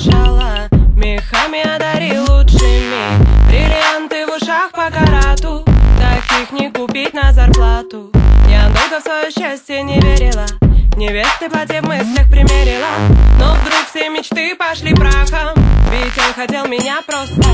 шала, мехами одари лучшими. Бриллианты в ушах по карату, таких не купить на зарплату. Я долго в свое счастье не верила, невесты платье в мыслях примерила. Но вдруг все мечты пошли прахом, ведь он хотел меня просто.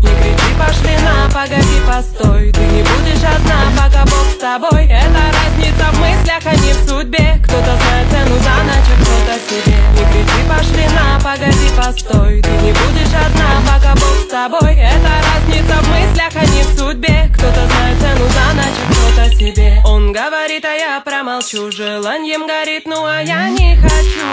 Не кричи, пошли на, погоди, постой. Ты не будешь одна, пока Бог с тобой. Это разница в мыслях, а не в судьбе. Кто-то знает цену за ночь, а кто-то себе. Не кричи, пошли на, погоди, постой. Ты не будешь одна, пока Бог с тобой. Это разница в мыслях, а не в судьбе. Кто-то знает цену за ночь, а кто-то себе. Он говорит, а я промолчу. Желанием горит, ну а я не хочу.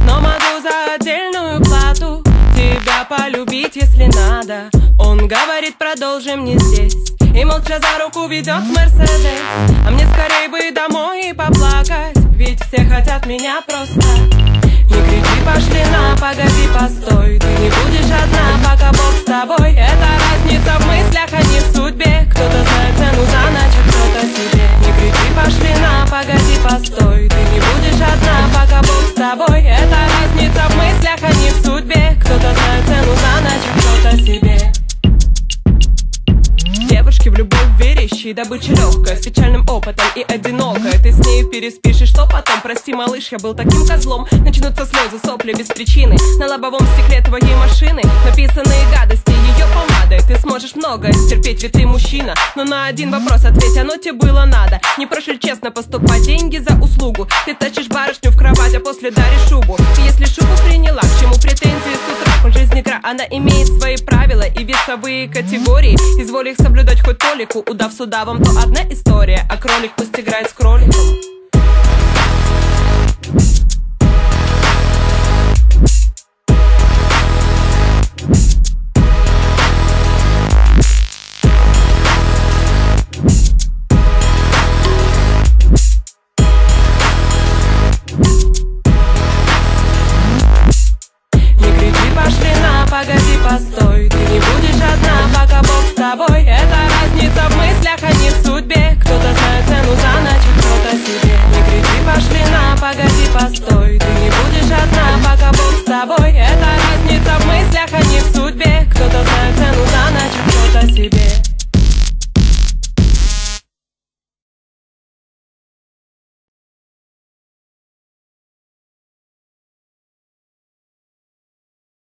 Но могу за отдельную плату тебя полюбить, если надо. Он говорит, продолжим не здесь, и молча за руку ведет в Мерседес. А мне скорей бы домой и поплакать, ведь все хотят меня просто. Не кричи, пошли на, погоди, постой. Ты не будешь одна, пока Бог с тобой. Это разница в мыслях, а не в судьбе. Кто-то знает цену за ночь, а кто-то себе. Не кричи, пошли на, погоди, постой. Ты не будешь одна, пока Бог с тобой. Это разница в мыслях, а не в судьбе. Кто-то знает цену за ночь, а кто-то себе. Девушки в любовь верящие, добыча легкая, с печальным опытом и одинокая. Ты с ней переспишь, и что потом? Прости, малыш, я был таким козлом. Начнутся слезы, сопли без причины. На лобовом стекле твоей машины написанные гадости ее помадой. Ты сможешь многое стерпеть, ведь ты мужчина. Но на один вопрос ответь, оно тебе было надо? Не проще ли честно поступать деньги за услугу? Ты тащишь барышню в кровать, а после даришь шубу. И если шубу приняла, к чему претензии с утра? По жизни игра, она имеет свои правила и весовые категории. Изволь их соблюдать хоть толику, удав с удавом, то одна история. А кролик пусть играет с кроликом. Погоди, постой, ты не будешь одна, пока Бог с тобой. Это разница в мыслях, а не в судьбе. Кто-то знает цену за ночь, а кто-то себе. Не кричи, пошли на, погоди, постой. Ты не будешь одна, пока Бог с тобой. Это разница в мыслях, а не в судьбе.